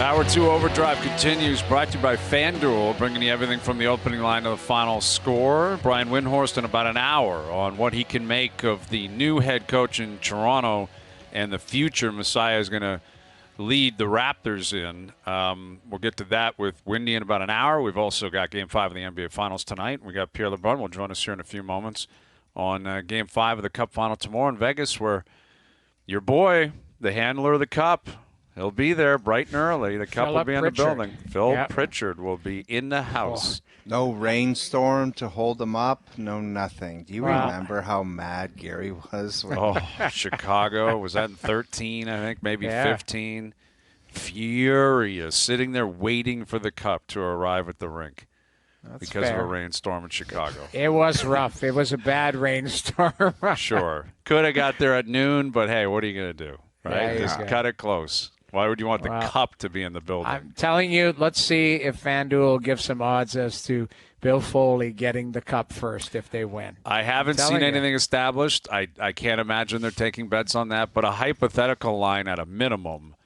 Hour 2 Overdrive continues, brought to you by FanDuel, bringing you everything from the opening line to the final score. Brian Windhorst in about an hour on what he can make of the new head coach in Toronto and the future Messiah is going to lead the Raptors in. We'll get to that with Windy in about an hour. We've also got Game 5 of the NBA Finals tonight. We got Pierre LeBrun will join us here in a few moments on Game 5 of the Cup Final tomorrow in Vegas, where your boy, the handler of the Cup, he'll be there bright and early. The Cup will be in the building. Phil Pritchard will be in the house. No rainstorm to hold them up. No nothing. Do you remember how mad Gary was? Chicago. Was that in 13, I think? Maybe 15. Furious. Sitting there waiting for the Cup to arrive at the rink. Because of a rainstorm in Chicago. It was rough. It was a bad rainstorm. Sure. Could have got there at noon, but hey, what are you going to do? Right? Just cut it close. Why would you want the Cup to be in the building? I'm telling you, let's see if FanDuel gives some odds as to Bill Foley getting the Cup first if they win. I haven't seen anything established. I can't imagine they're taking bets on that. But a hypothetical line at a minimum,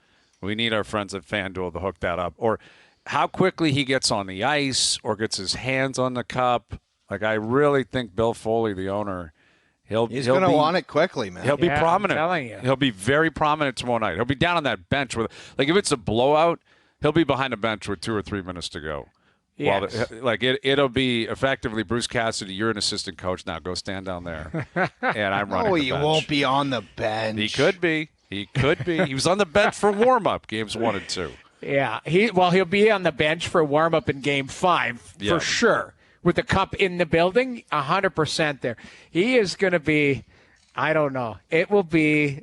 we need our friends at FanDuel to hook that up. Or how quickly he gets on the ice or gets his hands on the Cup. Like, I really think Bill Foley, the owner, He's going to want it quickly, man. He'll be prominent. I'm telling you. He'll be very prominent tomorrow night. He'll be down on that bench. If it's a blowout, he'll be behind a bench with 2 or 3 minutes to go. Yes. It'll be effectively, Bruce Cassidy, you're an assistant coach now. Go stand down there. And I'm running the bench. No, he won't be on the bench. He could be. He was on the bench for warm-up, games 1 and 2. Yeah. He'll be on the bench for warm-up in Game 5 for sure. With the Cup in the building, 100% there. He is going to be, I don't know. It will be,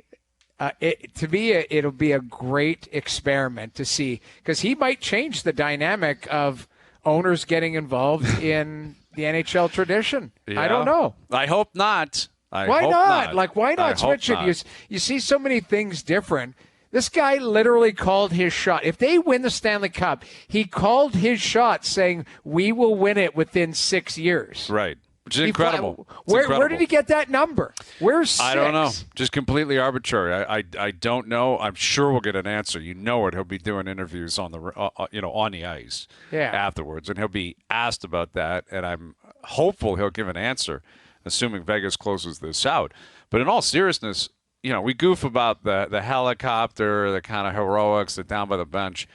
it'll be a great experiment to see. Because he might change the dynamic of owners getting involved in the NHL tradition. Yeah. I don't know. I hope not. Why not? Like, why not switch it? You see so many things different. This guy literally called his shot. If they win the Stanley Cup, he called his shot saying, we will win it within 6 years. Right. Which is incredible. Where did he get that number? Where's 6? I don't know. Just completely arbitrary. I don't know. I'm sure we'll get an answer. You know it. He'll be doing interviews on the on the ice afterwards, and he'll be asked about that. And I'm hopeful he'll give an answer, assuming Vegas closes this out. But in all seriousness, we goof about the helicopter, the kind of heroics, the down by the bench.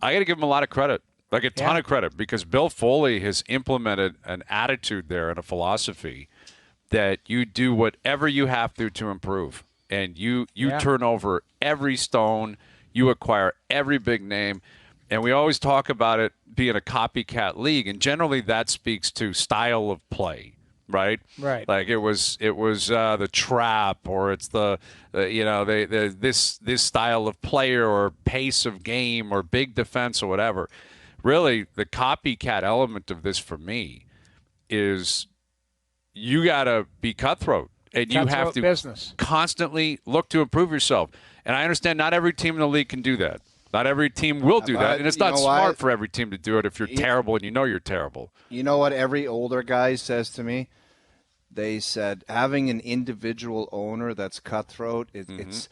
I got to give him a lot of credit, like a ton of credit, because Bill Foley has implemented an attitude there and a philosophy that you do whatever you have to improve. And you turn over every stone. You acquire every big name. And we always talk about it being a copycat league, and generally that speaks to style of play. Right. Like it was the trap, or it's this style of player or pace of game or big defense or whatever. Really, the copycat element of this for me is you got to be cutthroat, and you have to constantly look to improve yourself. And I understand not every team in the league can do that. Not every team will do that, and it's not smart for every team to do it if you're terrible and you know you're terrible. You know what every older guy says to me? They said having an individual owner that's cutthroat, it's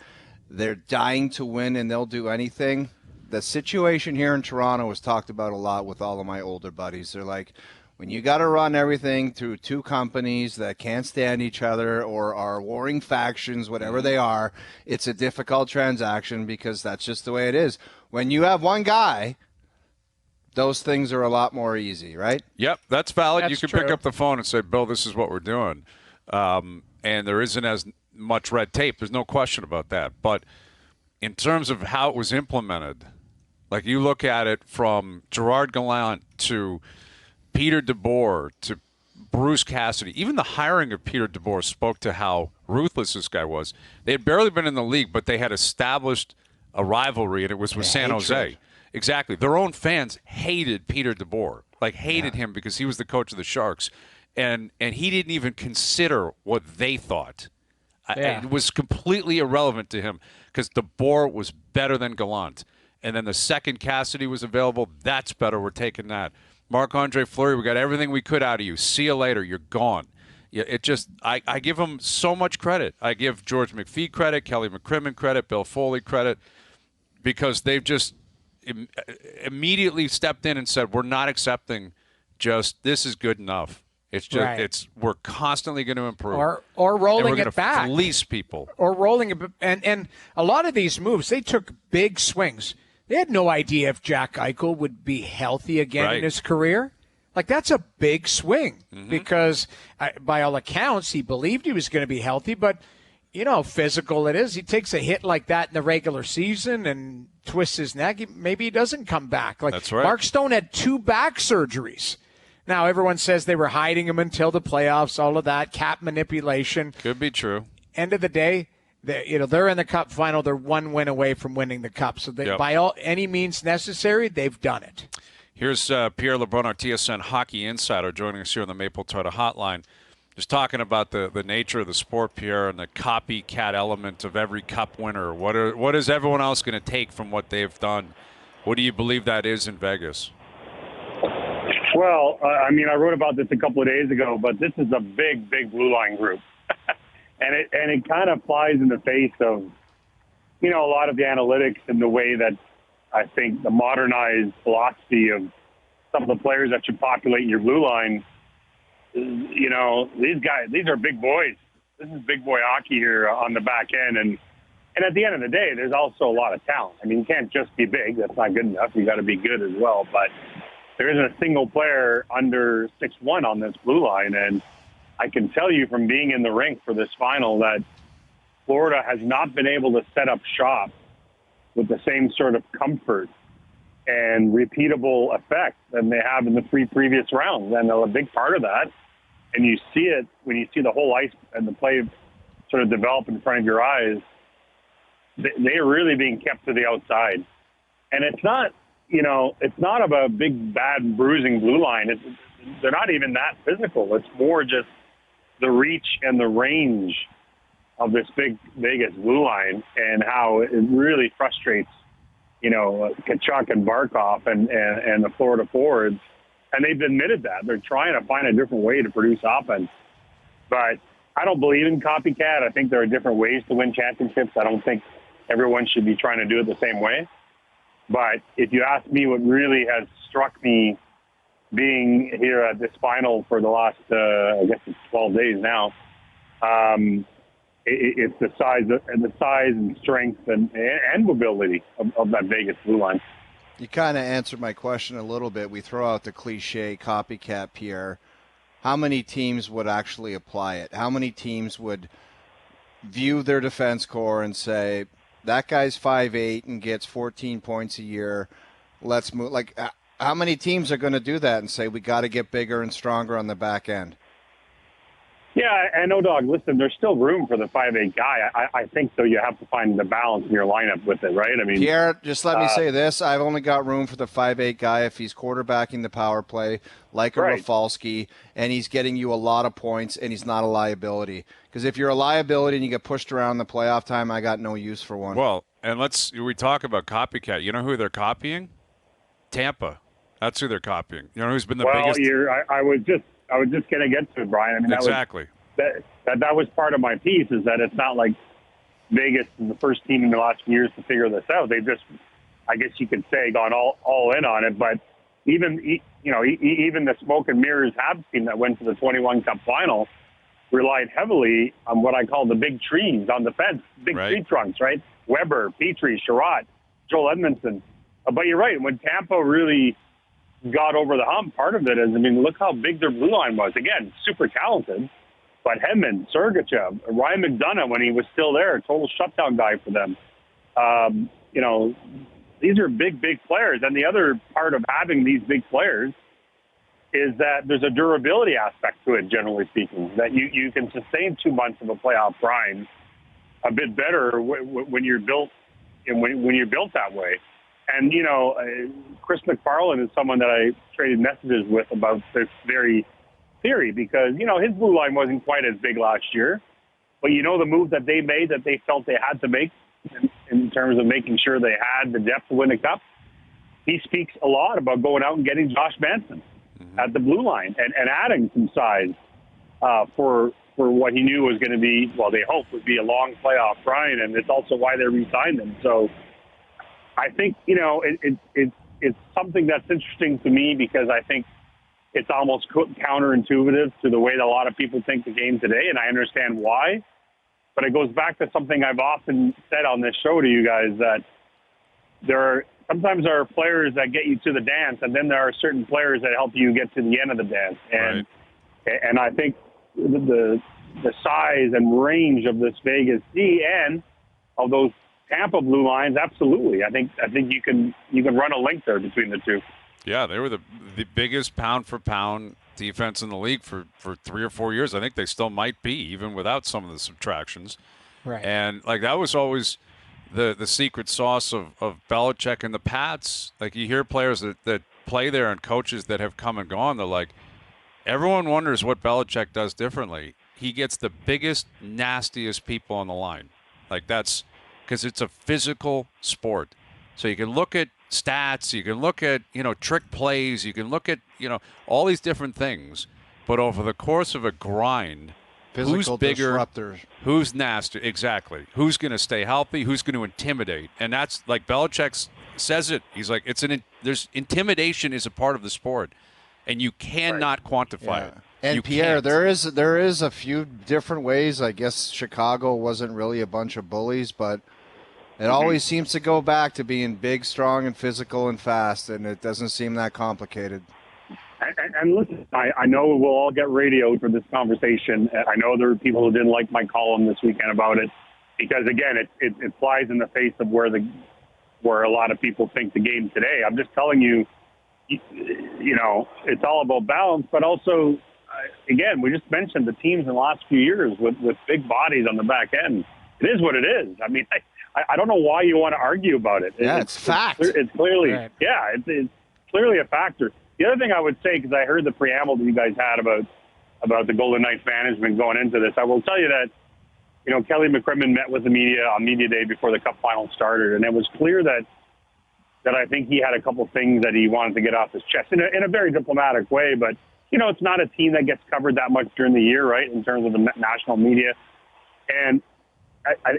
they're dying to win and they'll do anything. The situation here in Toronto was talked about a lot with all of my older buddies. They're like, when you got to run everything through 2 companies that can't stand each other or are warring factions, whatever they are, it's a difficult transaction because that's just the way it is. When you have one guy, those things are a lot more easy, right? Yep, that's valid. You can pick up the phone and say, Bill, this is what we're doing. And there isn't as much red tape. There's no question about that. But in terms of how it was implemented, like you look at it from Gerard Gallant to Peter DeBoer to Bruce Cassidy, even the hiring of Peter DeBoer spoke to how ruthless this guy was. They had barely been in the league, but they had established a rivalry, and it was with San Jose. Exactly. Their own fans hated Peter DeBoer, hated him because he was the coach of the Sharks. And he didn't even consider what they thought. It was completely irrelevant to him because DeBoer was better than Gallant. And then the second Cassidy was available, that's better. We're taking that. Marc-Andre Fleury, we got everything we could out of you. See you later. You're gone. I give him so much credit. I give George McPhee credit, Kelly McCrimmon credit, Bill Foley credit, because they've just immediately stepped in and said, we're not accepting just this is good enough. It's just we're constantly going to improve, or rolling and it back, fleece people, or rolling it. And a lot of these moves, they took big swings. They had no idea if Jack Eichel would be healthy again in his career. Like, that's a big swing because, by all accounts, he believed he was going to be healthy. But you know how physical it is. He takes a hit like that in the regular season and twists his neck. Maybe he doesn't come back. Like, that's right. Mark Stone had 2 back surgeries. Now, everyone says they were hiding him until the playoffs, all of that, cap manipulation. Could be true. End of the day, they're in the Cup final. They're 1 win away from winning the Cup. So by any means necessary, they've done it. Here's Pierre, LeBrun, our TSN hockey insider, joining us here on the Maple Toyota Hotline. Just talking about the nature of the sport, Pierre, and the copycat element of every Cup winner. What is everyone else going to take from what they've done? What do you believe that is in Vegas? Well, I wrote about this a couple of days ago, but this is a big, big blue line group. and it kind of flies in the face of, a lot of the analytics and the way that I think the modernized philosophy of some of the players that should populate your blue line. These guys, these are big boys. This is big boy hockey here on the back end. And at the end of the day, there's also a lot of talent. You can't just be big. That's not good enough. You got to be good as well. But there isn't a single player under 6'1" on this blue line. And I can tell you from being in the rink for this final that Florida has not been able to set up shop with the same sort of comfort and repeatable effect than they have in the 3 previous rounds. And a big part of that, and you see it when you see the whole ice and the play sort of develop in front of your eyes, they are really being kept to the outside. And it's not, it's not of a big, bad, bruising blue line. They're not even that physical. It's more just the reach and the range of this big Vegas blue line and how it really frustrates, Tkachuk and Barkov and the Florida forwards. And they've admitted that. They're trying to find a different way to produce offense. But I don't believe in copycat. I think there are different ways to win championships. I don't think everyone should be trying to do it the same way. But if you ask me what really has struck me being here at this final for the last, I guess it's 12 days now, it's the size and strength and mobility of that Vegas blue line. You kind of answered my question a little bit. We throw out the cliche copycat, Pierre. How many teams would actually apply it? How many teams would view their defense core and say, that guy's 5'8" and gets 14 points a year, let's move? Like, how many teams are going to do that and say, we got to get bigger and stronger on the back end? Yeah, and dog. Listen, there's still room for the 5'8" guy. I think, though, you have to find the balance in your lineup with it, right? Pierre, just let me say this. I've only got room for the 5'8" guy if he's quarterbacking the power play, like a Rafalski, and he's getting you a lot of points, and he's not a liability. Because if you're a liability and you get pushed around the playoff time, I got no use for one. Well, and we talk about copycat. You know who they're copying? Tampa. That's who they're copying. You know who's been the biggest? I was just going to get to it, Brian. Exactly. That was part of my piece, is that it's not like Vegas is the first team in the last few years to figure this out. They've just, I guess you could say, gone all in on it. But even the smoke and mirrors Habs team that went to the 21 Cup Final relied heavily on what I call the big trees on the fence, tree trunks, right? Weber, Petrie, Sherratt, Joel Edmondson. But you're right. When Tampa really got over the hump, part of it is, look how big their blue line was. Again, super talented. But Hedman, Sergachev, Ryan McDonough, when he was still there, total shutdown guy for them. These are big, big players. And the other part of having these big players is that there's a durability aspect to it, generally speaking, that you can sustain 2 months of a playoff grind a bit better when you're built when you're built that way. And, Chris McFarland is someone that I traded messages with about this very theory because, his blue line wasn't quite as big last year. But, the move that they made that they felt they had to make in terms of making sure they had the depth to win the Cup, he speaks a lot about going out and getting Josh Manson at the blue line and adding some size for what he knew was going to be, well, they hoped would be a long playoff grind. And it's also why they re-signed him. So, I think, it's something that's interesting to me because I think it's almost counterintuitive to the way that a lot of people think the game today, and I understand why. But it goes back to something I've often said on this show to you guys, that sometimes there are players that get you to the dance, and then there are certain players that help you get to the end of the dance. And I think the size and range of this Vegas D and of those Tampa blue lines, absolutely. I think you can run a link there between the two. Yeah, they were the biggest pound for pound defense in the league for 3 or 4 years. I think they still might be, even without some of the subtractions. Right. And that was always the secret sauce of Belichick and the Pats. You hear players that play there and coaches that have come and gone. They're like, everyone wonders what Belichick does differently. He gets the biggest, nastiest people on the line. That's because it's a physical sport. So you can look at stats, you can look at, trick plays, you can look at, all these different things. But over the course of a grind, Physical who's bigger, disruptors. Who's nasty, exactly. Who's going to stay healthy, who's going to intimidate. And that's, Belichick says it. He's like, there's intimidation is a part of the sport. And you cannot quantify it. And you Pierre, can't. there is a few different ways. I guess Chicago wasn't really a bunch of bullies, but it always seems to go back to being big, strong, and physical and fast, and it doesn't seem that complicated. And listen, I know we'll all get radioed for this conversation. I know there are people who didn't like my column this weekend about it because, again, it flies in the face of where a lot of people think the game today. I'm just telling you, it's all about balance, but also, again, we just mentioned the teams in the last few years with big bodies on the back end. It is what it is. I mean, I don't know why you want to argue about it. It's fact. It's clearly, right. It's clearly a factor. The other thing I would say, because I heard the preamble that you guys had about the Golden Knights management going into this, I will tell you that, Kelly McCrimmon met with the media on media day before the Cup Final started, and it was clear that I think he had a couple things that he wanted to get off his chest in a very diplomatic way. But, it's not a team that gets covered that much during the year, right, in terms of the national media. And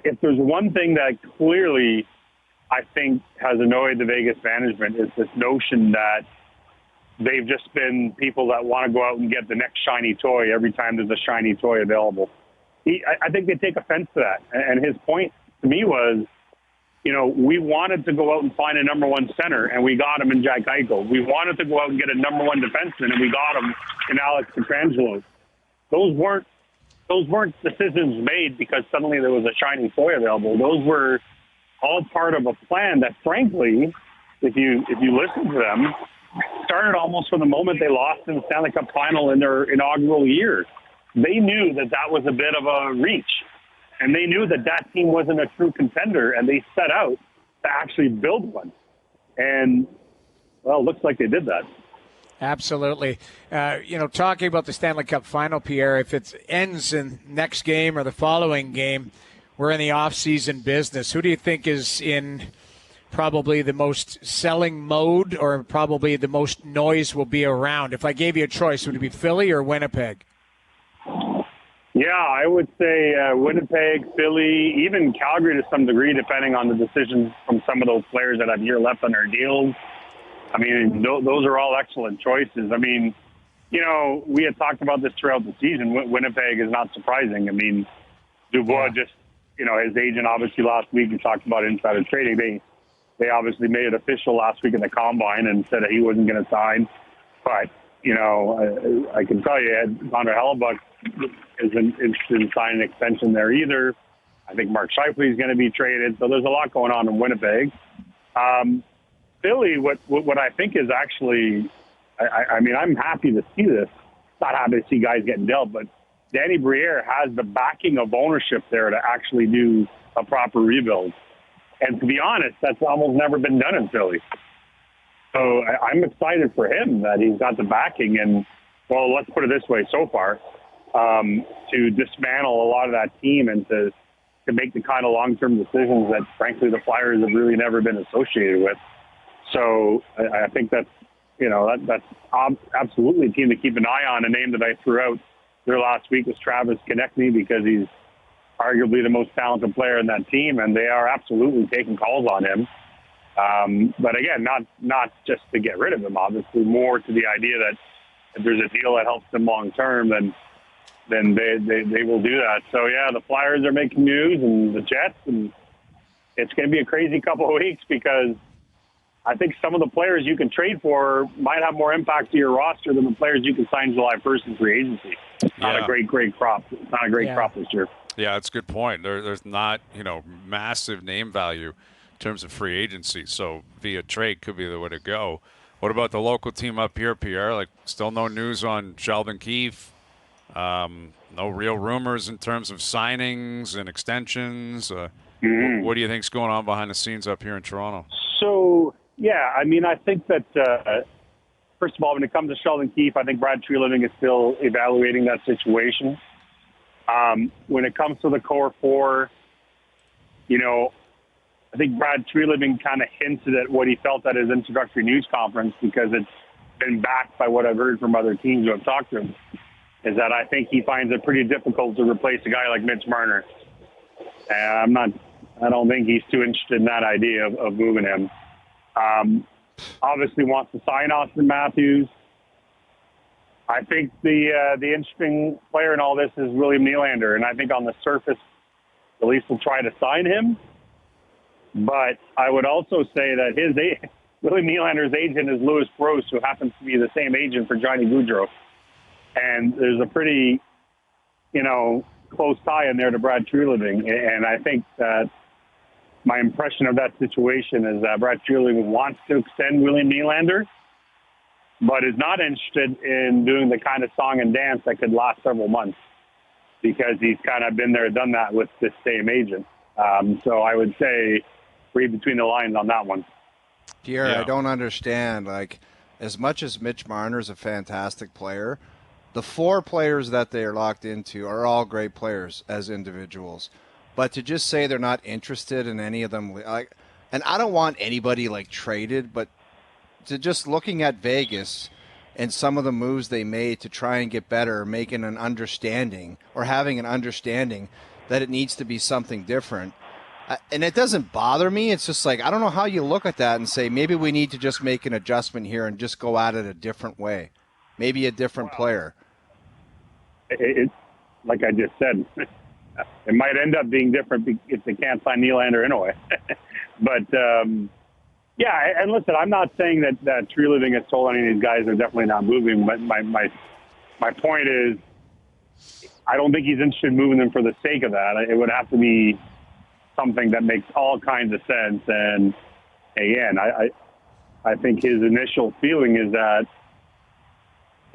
if there's one thing that clearly I think has annoyed the Vegas management is this notion that they've just been people that want to go out and get the next shiny toy every time there's a shiny toy available. I think they take offense to that. And his point to me was, we wanted to go out and find a number one center, and we got him in Jack Eichel. We wanted to go out and get a number one defenseman, and we got him in Alex Pietrangelo. Those weren't decisions made because suddenly there was a shiny toy available. Those were all part of a plan that, frankly, if you listen to them, started almost from the moment they lost in the Stanley Cup Final in their inaugural year. They knew that was a bit of a reach. And they knew that team wasn't a true contender, and they set out to actually build one. And, well, it looks like they did that. Absolutely. Talking about the Stanley Cup Final, Pierre, if it ends in next game or the following game, we're in the off-season business. Who do you think is in probably the most selling mode or probably the most noise will be around? If I gave you a choice, would it be Philly or Winnipeg? Yeah, I would say Winnipeg, Philly, even Calgary to some degree, depending on the decisions from some of those players that have a year left on their deals. I mean, those are all excellent choices. I mean, we had talked about this throughout the season. Winnipeg is not surprising. I mean, Dubois just, his agent obviously last week, he talked about insider trading. They obviously made it official last week in the Combine and said that he wasn't going to sign. But, I can tell you, Connor Hellebuck isn't interested in signing an extension there either. I think Mark Scheifele is going to be traded. So there's a lot going on in Winnipeg. Philly, what I think is actually, I mean, I'm happy to see this. Not happy to see guys getting dealt, but Danny Briere has the backing of ownership there to actually do a proper rebuild. And to be honest, that's almost never been done in Philly. So I'm excited for him that he's got the backing and, well, let's put it this way so far, to dismantle a lot of that team and to make the kind of long-term decisions that, frankly, the Flyers have really never been associated with. So I think that's absolutely a team to keep an eye on. A name that I threw out there last week was Travis Konechny because he's arguably the most talented player in that team, and they are absolutely taking calls on him. But again, not just to get rid of him, obviously, more to the idea that if there's a deal that helps them long term, then they will do that. So yeah, the Flyers are making news, and the Jets, and it's going to be a crazy couple of weeks because I think some of the players you can trade for might have more impact to your roster than the players you can sign July 1st in free agency. It's not a great crop. It's not a great crop this year. Yeah, that's a good point. There's not, massive name value in terms of free agency. So via trade could be the way to go. What about the local team up here, Pierre? Like, still no news on Sheldon Keefe. No real rumors in terms of signings and extensions. What do you think's going on behind the scenes up here in Toronto? So, yeah, I mean, I think that, first of all, when it comes to Sheldon Keefe, I think Brad Treliving is still evaluating that situation. When it comes to the core four, I think Brad Treliving kind of hinted at what he felt at his introductory news conference, because it's been backed by what I've heard from other teams who have talked to him, is that I think he finds it pretty difficult to replace a guy like Mitch Marner. I don't think he's too interested in that idea of moving him. Obviously wants to sign Austin Matthews. I think the interesting player in all this is William Nylander, and I think on the surface, the Leafs will try to sign him. But I would also say that William Nylander's agent is Louis Gross, who happens to be the same agent for Johnny Gaudreau. And there's a pretty, close tie in there to Brad Treliving. And I think that my impression of that situation is that Brad Treliving wants to extend William Nylander, but is not interested in doing the kind of song and dance that could last several months, because he's kind of been there, done that with this same agent. So I would say read between the lines on that one. Pierre, I don't understand. Like, as much as Mitch Marner is a fantastic player, the four players that they are locked into are all great players as individuals. But to just say they're not interested in any of them, and I don't want anybody traded, but to just looking at Vegas and some of the moves they made to try and get better, making an understanding or having an understanding that it needs to be something different. And it doesn't bother me. It's just I don't know how you look at that and say, maybe we need to just make an adjustment here and just go at it a different way. Maybe a different player. It's like I just said, it might end up being different if they can't sign Nylander anyway. But, yeah, and listen, I'm not saying that Treliving has told any of these guys they're definitely not moving, but my point is I don't think he's interested in moving them for the sake of that. It would have to be something that makes all kinds of sense. And again, I think his initial feeling is that,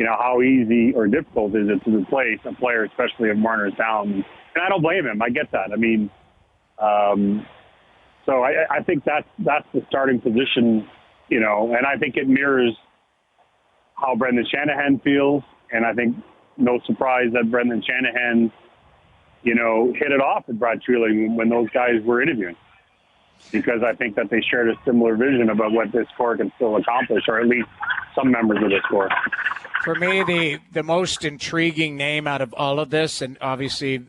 how easy or difficult is it to replace a player, especially of Marner's talent. And I don't blame him. I get that. I mean, so I think that's the starting position, and I think it mirrors how Brendan Shanahan feels. And I think no surprise that Brendan Shanahan, hit it off with Brad Treliving when those guys were interviewing, because I think that they shared a similar vision about what this core can still accomplish, or at least some members of this core. For me, the most intriguing name out of all of this, and obviously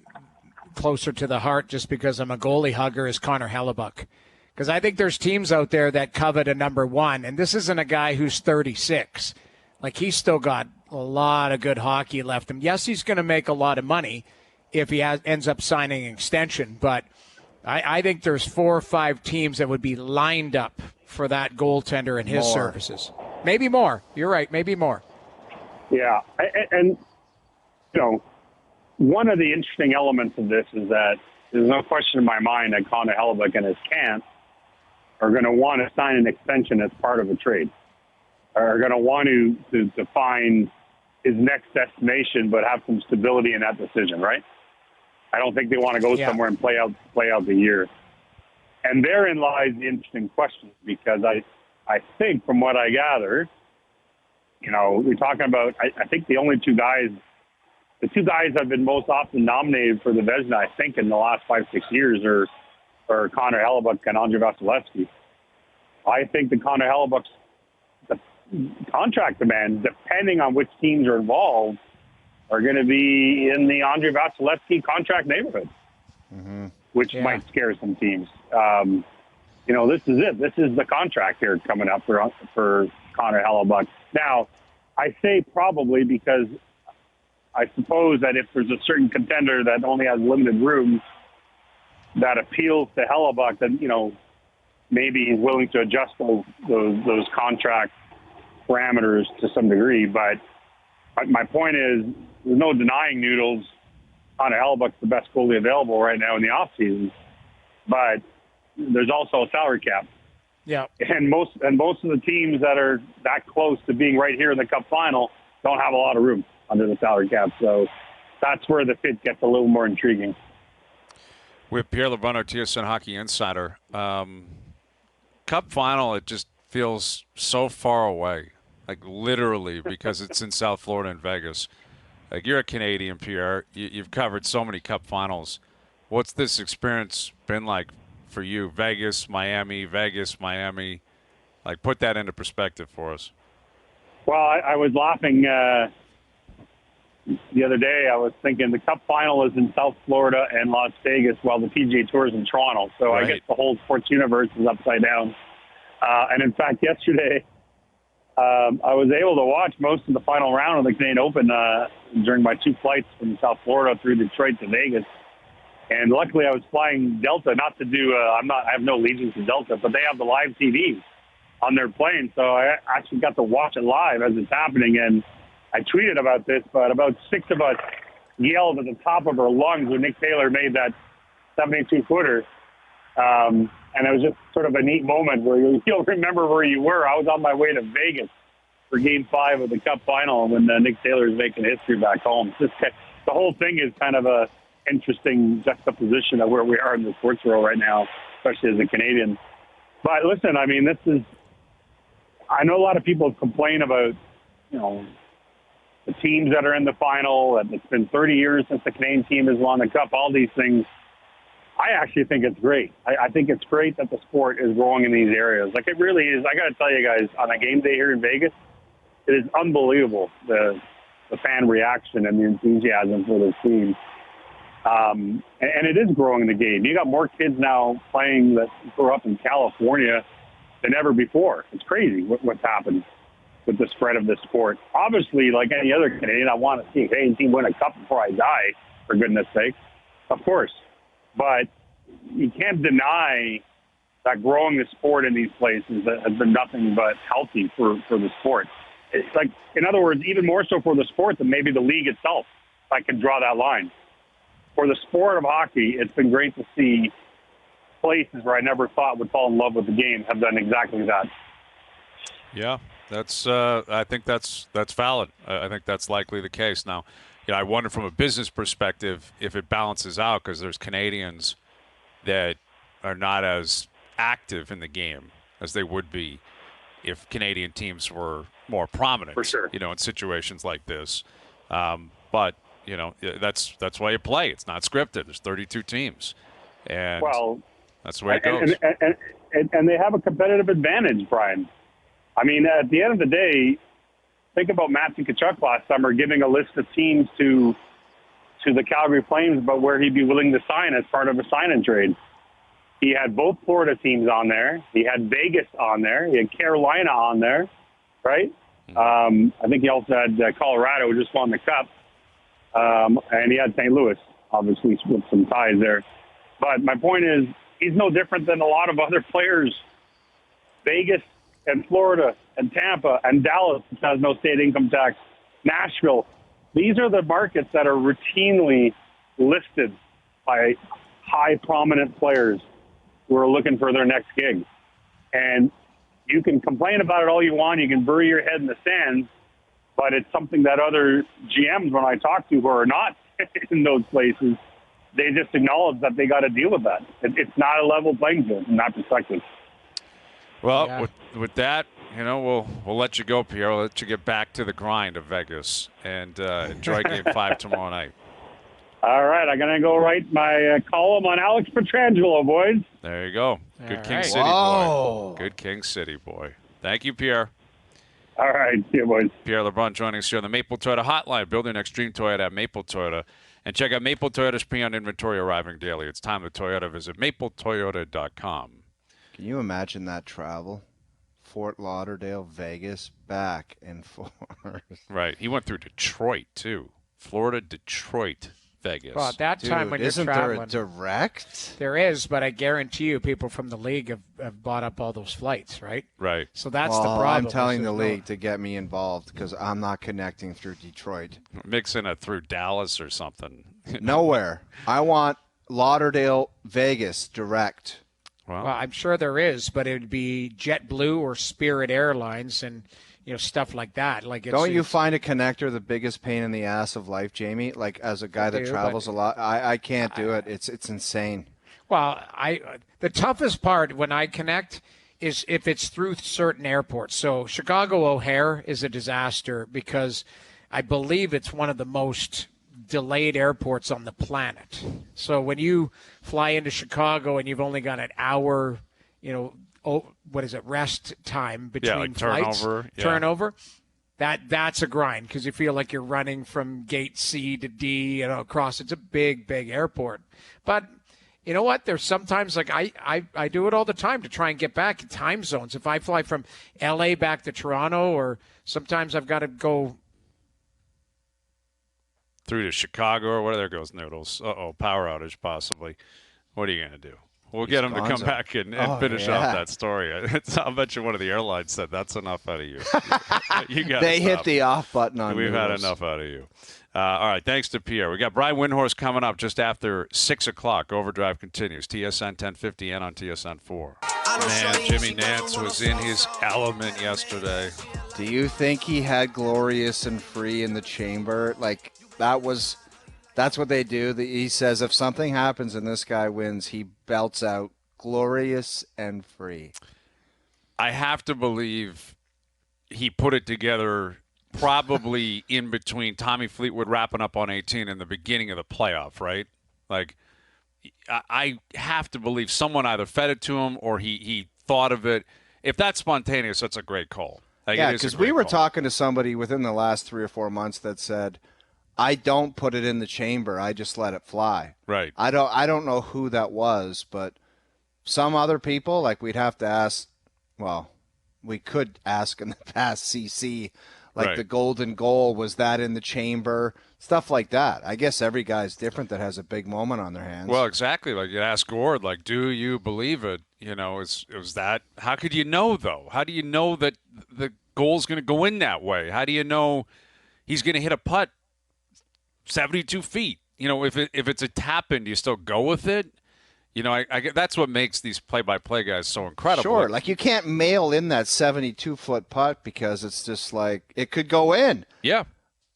closer to the heart just because I'm a goalie hugger, is Connor Hellebuck. Because I think there's teams out there that covet a number one, and this isn't a guy who's 36. He's still got a lot of good hockey left him. Yes, he's going to make a lot of money if he ends up signing an extension, but I think there's 4 or 5 teams that would be lined up for that goaltender and his services. Maybe more. You're right, maybe more. Yeah, and one of the interesting elements of this is that there's no question in my mind that Connor Hellebuck and his camp are going to want to sign an extension as part of a trade, are going to want to find his next destination, but have some stability in that decision, right? I don't think they want to go somewhere and play out the year. And therein lies the interesting question, because I think from what I gather, we're talking about, I think the only two guys have been most often nominated for the Vezina, I think, in the last 5-6 years are Connor Hellebuck and Andrei Vasilevsky. I think the Connor Hellebuck's contract demands, depending on which teams are involved, are going to be in the Andrei Vasilevsky contract neighborhood, which might scare some teams. this is it. This is the contract here coming up for Connor Hellebuyck. Now, I say probably because I suppose that if there's a certain contender that only has limited room that appeals to Hellebuyck, then, maybe he's willing to adjust those contract parameters to some degree. But my point is, there's no denying Noodles. Connor Hellebuyck's the best goalie available right now in the offseason. But there's also a salary cap. Yeah. And most of the teams that are that close to being right here in the Cup final don't have a lot of room under the salary cap. So that's where the fit gets a little more intriguing. With Pierre LeBrun, our TSN Hockey Insider. Cup final, it just feels so far away, like literally, because it's in South Florida and Vegas. Like, you're a Canadian, Pierre. You've covered so many Cup finals. What's this experience been like for you? Vegas, Miami. Like, put that into perspective for us. Well, I was laughing the other day. I was thinking the Cup final is in South Florida and Las Vegas, while the PGA Tour is in Toronto. So Right. I guess the whole sports universe is upside down. And in fact, yesterday, I was able to watch most of the final round of the Canadian Open during my 2 flights from South Florida through Detroit to Vegas. And luckily, I was flying Delta, not to do. I have no allegiance to Delta, but they have the live TV on their plane, so I actually got to watch it live as it's happening. And I tweeted about this, but about 6 of us yelled at the top of our lungs when Nick Taylor made that 72-footer. And it was just sort of a neat moment where you'll remember where you were. I was on my way to Vegas for Game 5 of the Cup Final when Nick Taylor is making history back home. The whole thing is kind of a interesting juxtaposition of where we are in the sports world right now, especially as a Canadian. But listen, I mean, I know a lot of people complain about, the teams that are in the final, and it's been 30 years since the Canadian team has won the Cup, all these things. I actually think it's great. I think it's great that the sport is growing in these areas. Like, it really is. I got to tell you guys, on a game day here in Vegas, it is unbelievable, the fan reaction and the enthusiasm for this team. And it is growing the game. You got more kids now playing that grew up in California than ever before. It's crazy what's happened with the spread of this sport. Obviously, like any other Canadian, I want to see a Canadian team win a cup before I die, for goodness sake. Of course. But you can't deny that growing the sport in these places has been nothing but healthy for the sport. It's like, in other words, even more so for the sport than maybe the league itself, if I could draw that line. For the sport of hockey, it's been great to see places where I never thought would fall in love with the game have done exactly that. Yeah, I think that's valid. I think that's likely the case. Now, I wonder from a business perspective if it balances out, because there's Canadians that are not as active in the game as they would be if Canadian teams were more prominent. For sure. In situations like this. But that's why you play. It's not scripted. There's 32 teams, and that's the way it goes. And they have a competitive advantage, Brian. I mean, at the end of the day, think about Matthew Tkachuk last summer giving a list of teams to the Calgary Flames about where he'd be willing to sign as part of a sign-and trade. He had both Florida teams on there. He had Vegas on there. He had Carolina on there, right? I think he also had Colorado, who just won the Cup. And he had St. Louis, obviously, with some ties there. But my point is, he's no different than a lot of other players. Vegas and Florida and Tampa and Dallas, which has no state income tax, Nashville. These are the markets that are routinely listed by high prominent players who are looking for their next gig. And you can complain about it all you want. You can bury your head in the sand. But it's something that other GMs, when I talk to, who are not in those places, they just acknowledge that they got to deal with that. It's not a level playing field from that perspective. Well, with that, we'll let you go, Pierre. We'll let you get back to the grind of Vegas and enjoy Game 5 tomorrow night. All right, I'm going to go write my column on Alex Pietrangelo, boys. There you go. Good King City boy. Good King City boy. Thank you, Pierre. All right, see you, boys. Pierre LeBrun joining us here on the Maple Toyota Hotline. Build your next dream Toyota at Maple Toyota. And check out Maple Toyota's pre-owned inventory arriving daily. It's time to Toyota. Visit mapletoyota.com. Can you imagine that travel? Fort Lauderdale, Vegas, back and forth. Right. He went through Detroit, too. Florida, Detroit, Vegas. Well, at that time when you're isn't traveling, there a direct? there is, but I guarantee you people from the league have bought up all those flights, right? Right. So that's well, the problem. I'm telling the league to get me involved because I'm not connecting through Detroit. Mixing it through Dallas or something. Nowhere. I want Lauderdale, Vegas, direct. Well, I'm sure there is, but it would be JetBlue or Spirit Airlines and stuff like that. Like, don't you find a connector the biggest pain in the ass of life, Jamie? Like, as a guy that travels a lot, I can't do it. It's insane. Well, the toughest part when I connect is if it's through certain airports. So Chicago O'Hare is a disaster because I believe it's one of the most delayed airports on the planet. So when you fly into Chicago and you've only got an hour, rest time between flights, turnover, that's a grind because you feel like you're running from gate C to D, across. It's a big, big airport. But you know what? There's sometimes, like, I do it all the time to try and get back in time zones. If I fly from L.A. back to Toronto, or sometimes I've got to go through to Chicago, or where there goes Noodles. Power outage possibly. What are you going to do? We'll get him to come back and finish off that story. I'll bet you one of the airlines said that's enough out of you. You got. They hit the off button on. We've had enough out of you. All right, thanks to Pierre. We got Brian Windhorst coming up just after 6 o'clock. Overdrive continues. TSN 1050 and on TSN 4. Man, Jimmy Nantz was in his element yesterday. Do you think he had glorious and free in the chamber? Like, that's what they do. He says if something happens and this guy wins, he belts out glorious and free. I have to believe he put it together probably in between Tommy Fleetwood wrapping up on 18 and the beginning of the playoff, right? Like, I have to believe someone either fed it to him or he thought of it. If that's spontaneous, that's a great call. Yeah, because we were talking to somebody within the last 3 or 4 months that said, I don't put it in the chamber. I just let it fly. Right. I don't know who that was, but some other people, like, we'd have to ask. Well, we could ask in the past CC, like the golden goal, was that in the chamber? Stuff like that. I guess every guy's different that has a big moment on their hands. Well, exactly. Like, you ask Gord, like, do you believe it? It was that. How could you know, though? How do you know that the goal's going to go in that way? How do you know he's going to hit a putt 72 feet? If it's a tap in, do you still go with it? I that's what makes these play-by-play guys so incredible. Sure, like, you can't mail in that 72-foot putt because it's just like it could go in. Yeah,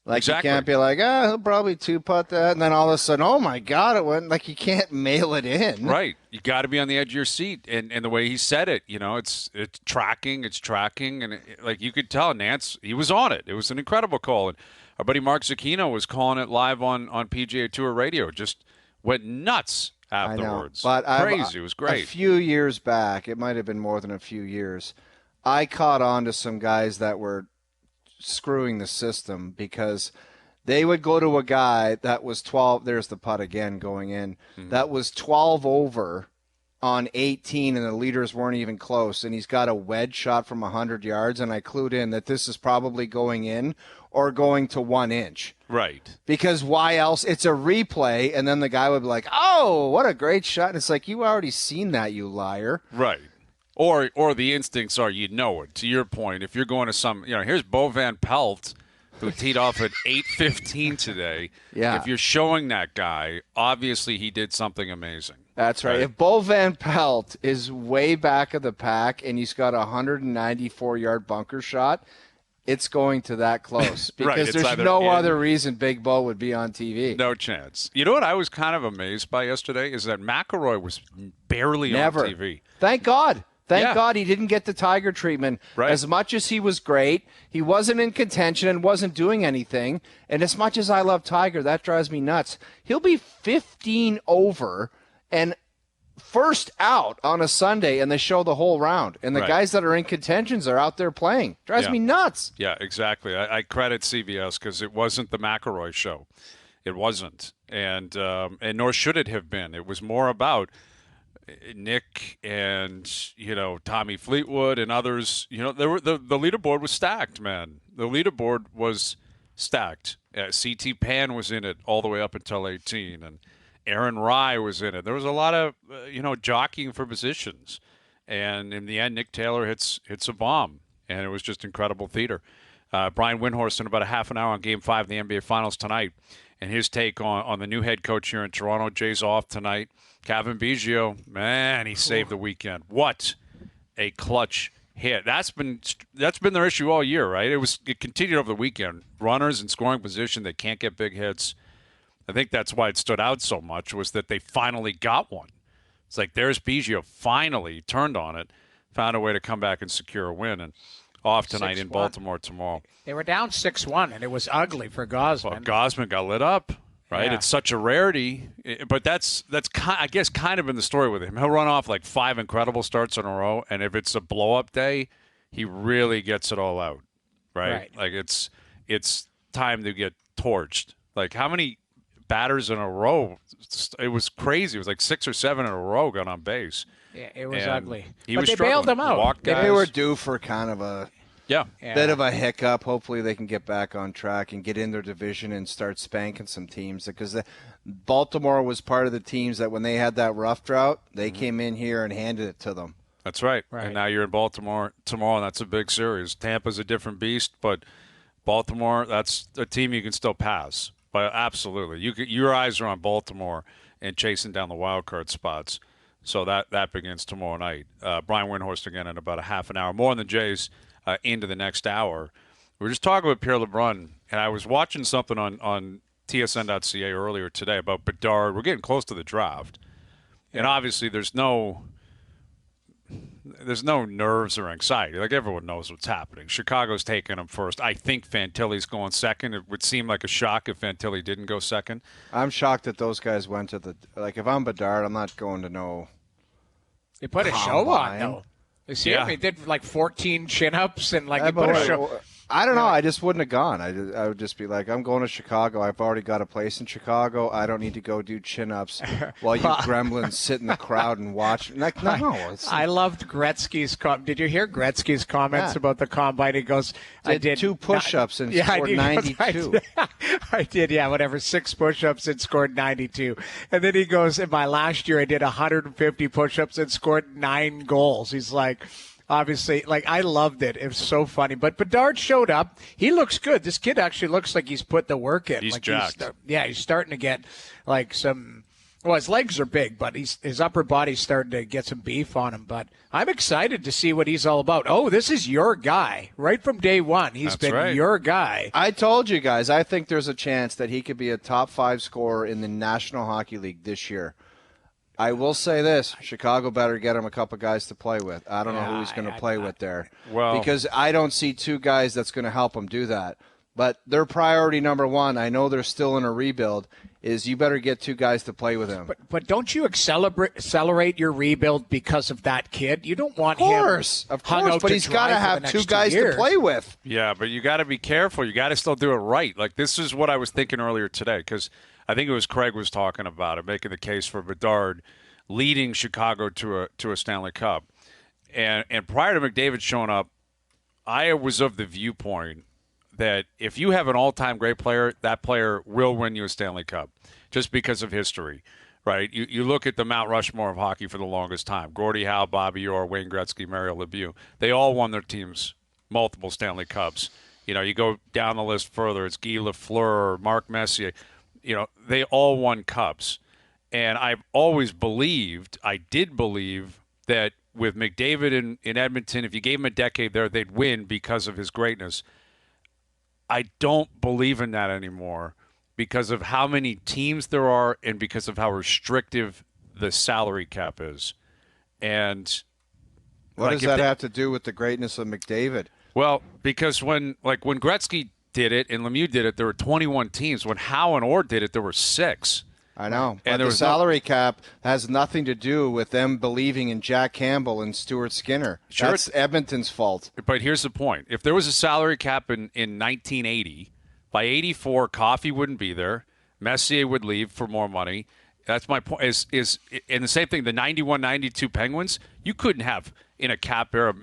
like exactly. You can't be like, he'll probably two-putt that, and then all of a sudden, oh my God, it went. Like, you can't mail it in. Right, you got to be on the edge of your seat, and the way he said it, it's tracking, and like you could tell, Nantz, he was on it. It was an incredible call, and our buddy Mark Zucchino was calling it live on PGA Tour Radio. Just went nuts afterwards. I know, but crazy. It was great. A few years back, it might have been more than a few years, I caught on to some guys that were screwing the system because they would go to a guy that was 12. There's the putt again going in. Mm-hmm. That was 12 over on 18, and the leaders weren't even close. And he's got a wedge shot from 100 yards, and I clued in that this is probably going in or going to 1 inch. Right. Because why else? It's a replay, and then the guy would be like, oh, what a great shot. And it's like, you already seen that, you liar. Right. Or the instincts are you know it. To your point, if you're going to some, here's Bo Van Pelt, who teed off at 8:15 today. Yeah. If you're showing that guy, obviously he did something amazing. That's right. If Bo Van Pelt is way back of the pack and he's got a 194-yard bunker shot, it's going to that close because there's no other reason Big Bo would be on TV. No chance. You know what I was kind of amazed by yesterday is that McIlroy was barely on TV. Thank God. Thank God he didn't get the Tiger treatment. Right. As much as he was great, he wasn't in contention and wasn't doing anything. And as much as I love Tiger, that drives me nuts. He'll be 15 over and first out on a Sunday, and they show the whole round. And the guys that are in contentions are out there playing. Drives me nuts. Yeah, exactly. I credit CBS because it wasn't the McIlroy show. It wasn't. And nor should it have been. It was more about Nick and, Tommy Fleetwood and others, the leaderboard was stacked, man. The leaderboard was stacked. CT Pan was in it all the way up until 18, and Aaron Rye was in it. There was a lot of, jockeying for positions. And in the end, Nick Taylor hits a bomb, and it was just incredible theater. Brian Windhorst in about a half an hour on Game 5 of the NBA Finals tonight, and his take on the new head coach here in Toronto. Jay's off tonight. Kevin Biggio, man, he saved the weekend. What a clutch hit. That's been their issue all year, right? It continued over the weekend. Runners in scoring position, they can't get big hits. I think that's why it stood out so much, was that they finally got one. It's like there's Biggio, finally turned on it, found a way to come back and secure a win, and off tonight 6-1 in Baltimore tomorrow. They were down 6-1, and it was ugly for Gausman. Well, Gausman got lit up, right? Yeah. It's such a rarity, but that's I guess kind of been the story with him. He'll run off like 5 incredible starts in a row, and if it's a blow-up day, he really gets it all out, right? Like it's time to get torched. Like how many batters in a row? It was crazy. It was like 6 or 7 in a row got on base. Yeah, it was ugly. But they bailed him out. They were due for kind of a Yeah. bit of a hiccup. Hopefully they can get back on track and get in their division and start spanking some teams, because Baltimore was part of the teams that when they had that rough drought, they came in here and handed it to them. That's right. And now you're in Baltimore tomorrow, and that's a big series. Tampa's a different beast, but Baltimore, that's a team you can still pass. But absolutely. Your eyes are on Baltimore and chasing down the wild card spots. So that begins tomorrow night. Brian Windhorst again in about a half an hour. More on the Jays into the next hour. We were just talking about Pierre LeBrun, and I was watching something on TSN.ca earlier today about Bedard. We're getting close to the draft. And obviously there's no nerves or anxiety. Like, everyone knows what's happening. Chicago's taking him first. I think Fantilli's going second. It would seem like a shock if Fantilli didn't go second. I'm shocked that those guys went to the – like, if I'm Bedard, I'm not going to no – They put a show on, though. You see him? He did like 14 chin-ups and he put a show. I don't know. I just wouldn't have gone. I would just be like, I'm going to Chicago. I've already got a place in Chicago. I don't need to go do chin-ups while you gremlins sit in the crowd and watch. Like, no. I loved Gretzky's did you hear Gretzky's comments about the combine? He goes, I did 2 push-ups and scored 92. I did, whatever, 6 push-ups and scored 92. And then he goes, in my last year, I did 150 push-ups and scored 9 goals. He's like... Obviously, I loved it. It was so funny. But Bedard showed up. He looks good. This kid actually looks like he's put the work in. He's jacked. He's starting to get some. Well, his legs are big, but his upper body's starting to get some beef on him. But I'm excited to see what he's all about. Oh, this is your guy. Right from day one, That's been your guy. I told you guys, I think there's a chance that he could be a top 5 scorer in the National Hockey League this year. I will say this, Chicago better get him a couple guys to play with. I don't know who he's going to play with there. Well, because I don't see 2 guys that's going to help him do that. But their priority number 1, I know they're still in a rebuild, is you better get 2 guys to play with him. But don't you accelerate your rebuild because of that kid? You don't want him of course, but he's got to have 2 guys to play with. Yeah, but you got to be careful. You got to still do it right. Like, this is what I was thinking earlier today, because I think it was Craig was talking about it, making the case for Bedard leading Chicago to a Stanley Cup. And prior to McDavid showing up, I was of the viewpoint that if you have an all-time great player, that player will win you a Stanley Cup just because of history, right? You look at the Mount Rushmore of hockey for the longest time. Gordie Howe, Bobby Orr, Wayne Gretzky, Mario Lemieux. They all won their teams multiple Stanley Cups. You go down the list further. It's Guy Lafleur, Marc Messier. They all won cups. And I've always believed, that with McDavid in Edmonton, if you gave him a decade there, they'd win because of his greatness. I don't believe in that anymore because of how many teams there are and because of how restrictive the salary cap is. And what does that have to do with the greatness of McDavid? Well, because when Gretzky did it and Lemieux did it, there were 21 teams. When Howe and Orr did it, there were 6. I know. But the salary cap has nothing to do with them believing in Jack Campbell and Stuart Skinner. Sure, that's Edmonton's fault. But here's the point. If there was a salary cap in 1980, by 84, Coffey wouldn't be there. Messier would leave for more money. That's my point. Is and the same thing. The 91-92 Penguins, you couldn't have in a cap era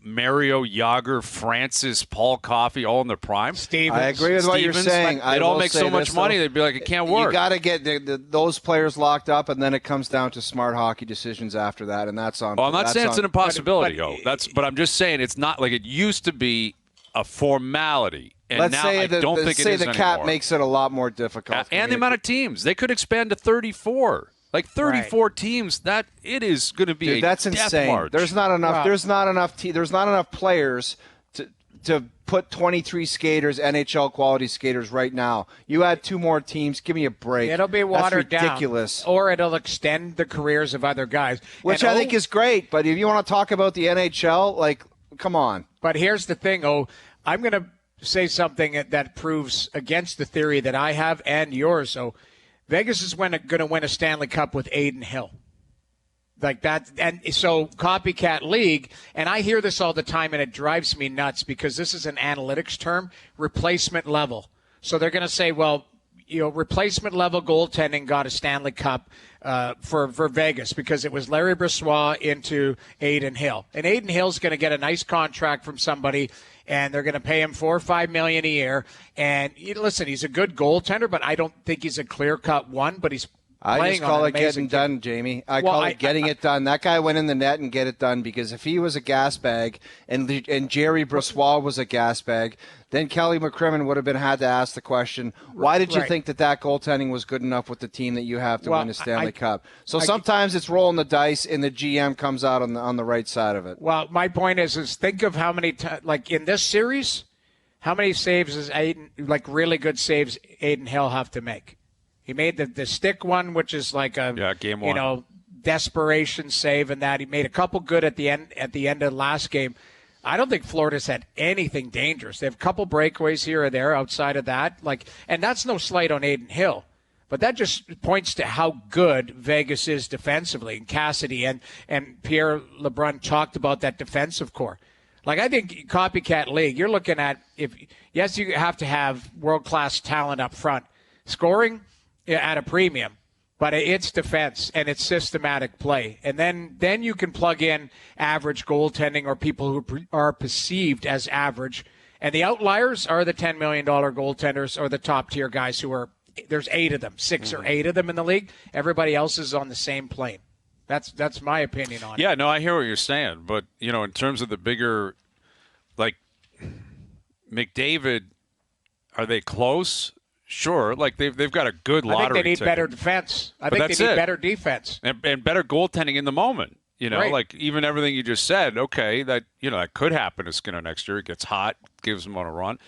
Mario, Yager, Francis, Paul Coffey, all in their prime. I agree with what you're saying. They'd all make so much money. They'd be like, it can't work. You got to get those players locked up, and then it comes down to smart hockey decisions after that, and that's on. Well, I'm not saying it's an impossibility, but I'm just saying it's not like it used to be a formality. And let's now say I don't think it is the cap anymore. makes it a lot more difficult. And the amount of teams. They could expand to 34. Like 34 teams, that it is going to be that's death insane. march. There's not enough. Wow. There's not enough players to put 23 skaters, NHL quality skaters right now. You add 2 more teams. Give me a break. It'll be watered That's ridiculous. down, or it'll extend the careers of other guys, which I think is great. But if you want to talk about the NHL, like, come on. But here's the thing. I'm going to say something that proves against the theory that I have and yours. Vegas is going to win a Stanley Cup with Adin Hill. Like that. And so copycat league, and I hear this all the time, and it drives me nuts because this is an analytics term, replacement level. So they're going to say, well, replacement level goaltending got a Stanley Cup for Vegas because it was Larry Brossoit into Adin Hill. And Adin Hill's going to get a nice contract from somebody, and they're going to pay him $4 or $5 million a year. And listen, he's a good goaltender, but I don't think he's a clear-cut one. But he's I just call it getting done, Jamie. I call it getting it done. That guy went in the net and get it done because if he was a gas bag and Jerry Brossoit was a gas bag, then Kelly McCrimmon would have had to ask the question, why did you think that goaltending was good enough with the team that you have to win a Stanley Cup? So sometimes it's rolling the dice and the GM comes out on the right side of it. Well, my point is think of how many like in this series, how many saves does really good saves Adin Hill have to make? He made the stick one, which is like a game one. Desperation save, and that he made a couple good at the end of last game. I don't think Florida's had anything dangerous. They have a couple breakaways here or there outside of that. And that's no slight on Adin Hill. But that just points to how good Vegas is defensively. And Cassidy and Pierre LeBrun talked about that defensive core. I think copycat league, you're looking at yes, you have to have world-class talent up front. Scoring at a premium. But it's defense, and it's systematic play. And then you can plug in average goaltending or people who are perceived as average. And the outliers are the $10 million goaltenders or the top-tier guys there's 8 of them, 6 or 8 of them in the league. Everybody else is on the same plane. That's my opinion on it. Yeah, no, I hear what you're saying. But, in terms of the bigger, McDavid, are they close? Sure, they've got a good lottery. I think they need better defense. I think they need better defense and better goaltending in the moment. Right. Even everything you just said. Okay, that that could happen to Skinner next year. It gets hot, gives them on a run.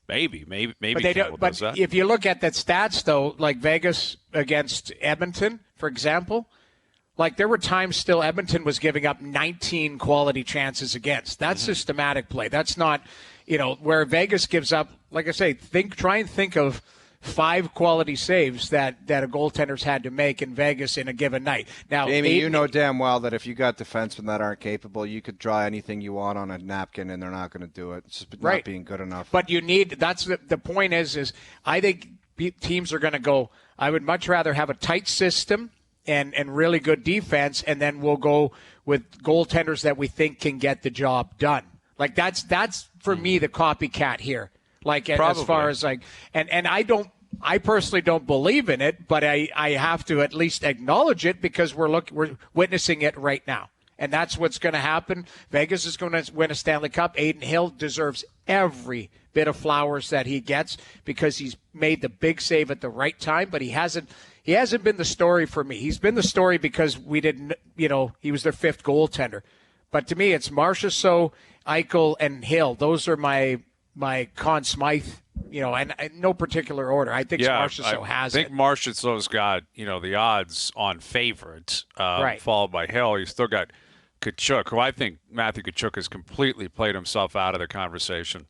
Maybe. But they don't. But if you look at the stats, though, like Vegas against Edmonton, for example, there were times still Edmonton was giving up 19 quality chances against. That's systematic play. That's not, where Vegas gives up. Like I say, try and think of 5 quality saves that a goaltender's had to make in Vegas in a given night. Now, Jamie, you know damn well that if you got defensemen that aren't capable, you could draw anything you want on a napkin, and they're not going to do it. It's just not being good enough. But you need. That's the point. Is I think teams are going to go. I would much rather have a tight system and really good defense, and then we'll go with goaltenders that we think can get the job done. That's for me the copycat here. As far as and I personally don't believe in it, but I have to at least acknowledge it because we're witnessing it right now. And that's what's going to happen. Vegas is going to win a Stanley Cup. Adin Hill deserves every bit of flowers that he gets because he's made the big save at the right time, but he hasn't been the story for me. He's been the story because we didn't, he was their 5th goaltender. But to me, it's Marchessault, Eichel, and Hill. Those are my Conn Smythe, and in no particular order. I think Marchessault has it. I think Marchessault's got, the odds on favorite, followed by Hill. You still got Tkachuk, who I think Matthew Tkachuk has completely played himself out of the conversation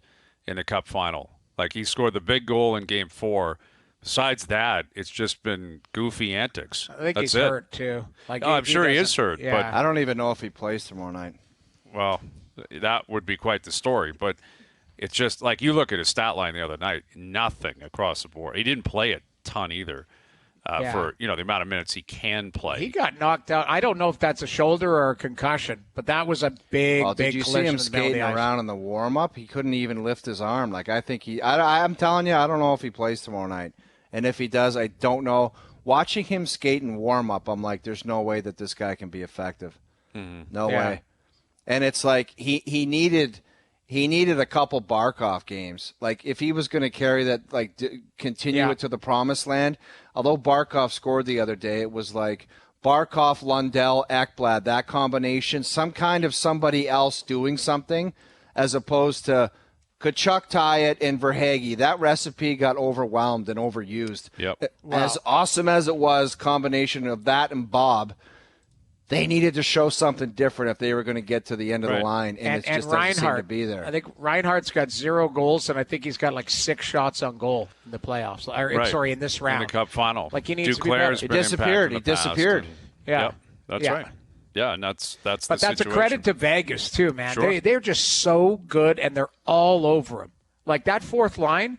in the Cup Final. He scored the big goal in Game 4. Besides that, it's just been goofy antics. I think he's hurt, too. I'm sure he is hurt. Yeah. But I don't even know if he plays tomorrow night. Well, that would be quite the story. But it's just you look at his stat line the other night, nothing across the board. He didn't play a ton either. for the amount of minutes he can play. He got knocked out. I don't know if that's a shoulder or a concussion, but that was a big, Did you see him skating around in the warm-up? He couldn't even lift his arm. Like, I think I'm telling you, I don't know if he plays tomorrow night. And if he does, I don't know. Watching him skate in warm-up, I'm like, there's no way that this guy can be effective. No way. And it's like he needed a couple Barkov games. Like, if he was going to carry that, like, continue it to the promised land, although Barkov scored the other day, it was like Barkov, Lundell, Ekblad, that combination, some kind of somebody else doing something, as opposed to Tkachuk, Tyett, and Verhaeghe. That recipe got overwhelmed and overused. Yep. As awesome as it was, combination of that and Bob, they needed to show something different if they were going to get to the end of the line, and it just doesn't seem to be there. I think Reinhardt's got 0 goals, and I think he's got like 6 shots on goal in the playoffs. Sorry, in this round. In the Cup Final. Like, he needs to be Duclair's better. been Disappeared. impacted in the Disappeared. past, Yeah. That's right. Yeah, and that's the situation. But that's a credit to Vegas, too, man. Sure. They're just so good, and they're all over him. Like, that fourth line,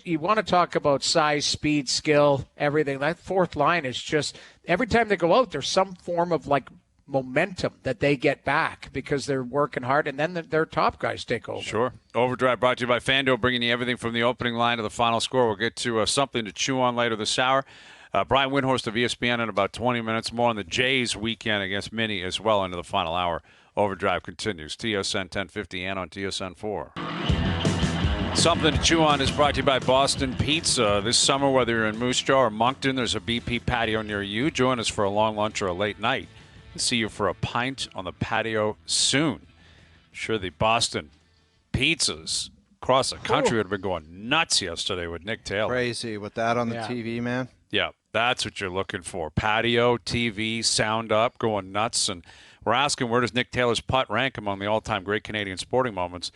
you want to talk about size, speed, skill, everything. That fourth line is just, every time they go out, there's some form of, like, momentum that they get back because they're working hard, and then their top guys take over. Sure. Overdrive brought to you by FanDuel, bringing you everything from the opening line to the final score. We'll get to something to chew on later this hour. Brian Windhorst of ESPN in about 20 minutes. More on the Jays weekend against Minnie as well into the final hour. Overdrive continues. TSN 1050 and on TSN 4. Something to chew on is brought to you by Boston Pizza. This summer, whether you're in Moose Jaw or Moncton, there's a BP patio near you. Join us for a long lunch or a late night. We'll see you for a pint on the patio soon. I'm sure the Boston pizzas across the country would have been going nuts yesterday with Nick Taylor. Crazy with that on the TV, man. Yeah, that's what you're looking for. Patio, TV, sound up, going nuts. And we're asking, where does Nick Taylor's putt rank among the all-time great Canadian sporting moments?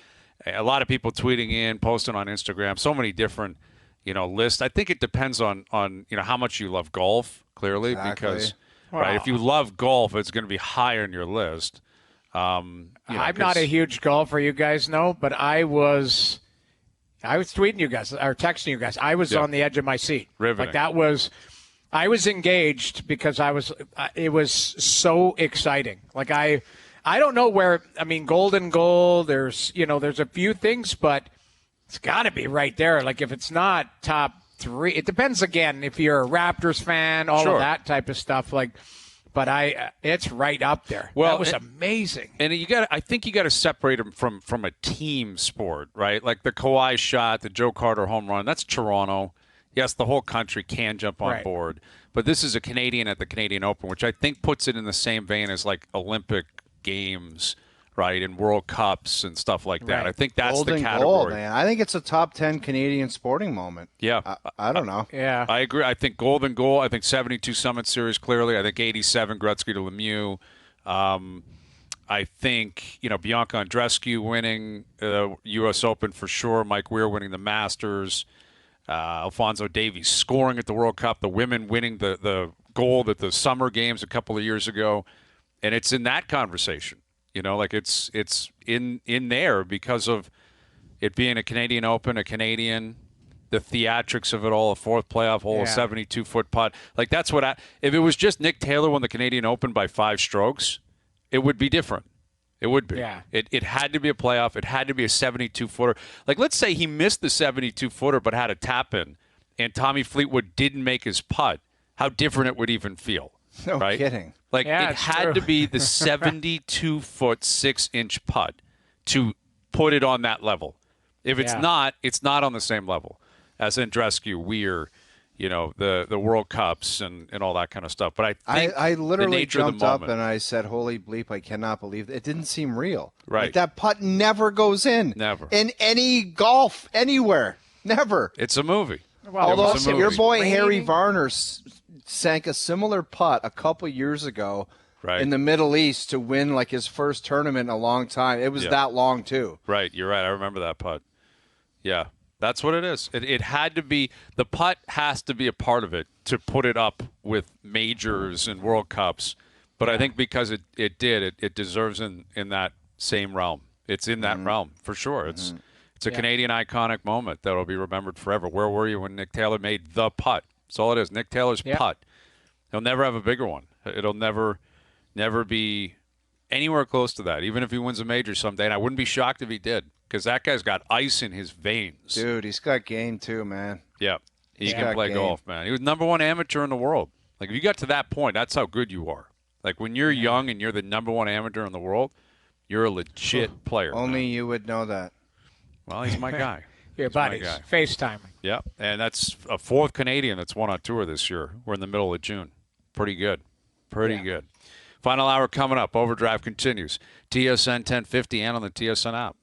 A lot of people tweeting in, posting on Instagram, so many different, lists. I think it depends on how much you love golf, clearly, because right, if you love golf, it's going to be higher in your list. I'm not a huge golfer, you guys know, but I was tweeting you guys or texting you guys. I was on the edge of my seat. Riveting. Like, I was engaged because it was so exciting. Like, I don't know where, golden goal, there's a few things, but it's got to be right there. Like, if it's not top 3, it depends, again, if you're a Raptors fan, all of that type of stuff. Like, but it's right up there. Well, that was amazing. And I think you got to separate them from a team sport, right? Like the Kawhi shot, the Joe Carter home run, that's Toronto. Yes, the whole country can jump on board. But this is a Canadian at the Canadian Open, which I think puts it in the same vein as like Olympic Games, right, and World Cups and stuff like that. Right. I think that's Golden the category. goal, man. I think it's a top 10 Canadian sporting moment. Yeah. I don't know. Yeah. I agree. I think golden goal. I think 72 Summit Series, clearly. I think 87 Gretzky to Lemieux. I think, Bianca Andreescu winning the U.S. Open for sure. Mike Weir winning the Masters. Alphonso Davies scoring at the World Cup. The women winning the gold at the Summer Games a couple of years ago. And it's in that conversation, it's in there because of it being a Canadian Open, a Canadian, the theatrics of it all, a fourth playoff hole, a 72-foot putt. Like, that's what if it was just Nick Taylor won the Canadian Open by 5 strokes, it would be different. It would be. Yeah. It had to be a playoff. It had to be a 72-footer. Like, let's say he missed the 72-footer but had a tap-in and Tommy Fleetwood didn't make his putt. How different it would even feel. No right? kidding. Like, Yeah, it had to be the 72-foot, 6-inch putt to put it on that level. If it's not, it's not on the same level as Andreescu, Weir, the World Cups and all that kind of stuff. But I think I literally the jumped of the up moment, and I said, holy bleep, I cannot believe it. It didn't seem real. Right. Like, that putt never goes in. Never. In any golf, anywhere. Never. it's a movie. Well, Although was a movie. your boy Raining. Harry Varner sank a similar putt a couple years ago Right. in the Middle East to win like his first tournament in a long time. It was that long too. Right, you're right. I remember that putt. Yeah, that's what it is. It had to be – the putt has to be a part of it to put it up with majors and World Cups. But I think because it deserves in that same realm. It's in that realm for sure. It's a Canadian iconic moment that will be remembered forever. Where were you when Nick Taylor made the putt That's all it is. Nick Taylor's Yep. putt. He'll never have a bigger one. It'll never be anywhere close to that, even if he wins a major someday. And I wouldn't be shocked if he did, because that guy's got ice in his veins. Dude, he's got game too, man. Yeah, he can got play game. golf, man. He was #1 amateur in the world. Like, if you got to that point, that's how good you are. Like, when you're young and you're the #1 amateur in the world, you're a legit player. Only man. you would know that. Well, he's my guy. Your He's my buddies. guy. FaceTiming. Yeah, and that's a 4th Canadian that's won on tour this year. We're in the middle of June. Pretty good. Pretty good. Final hour coming up. OverDrive continues. TSN 1050 and on the TSN app.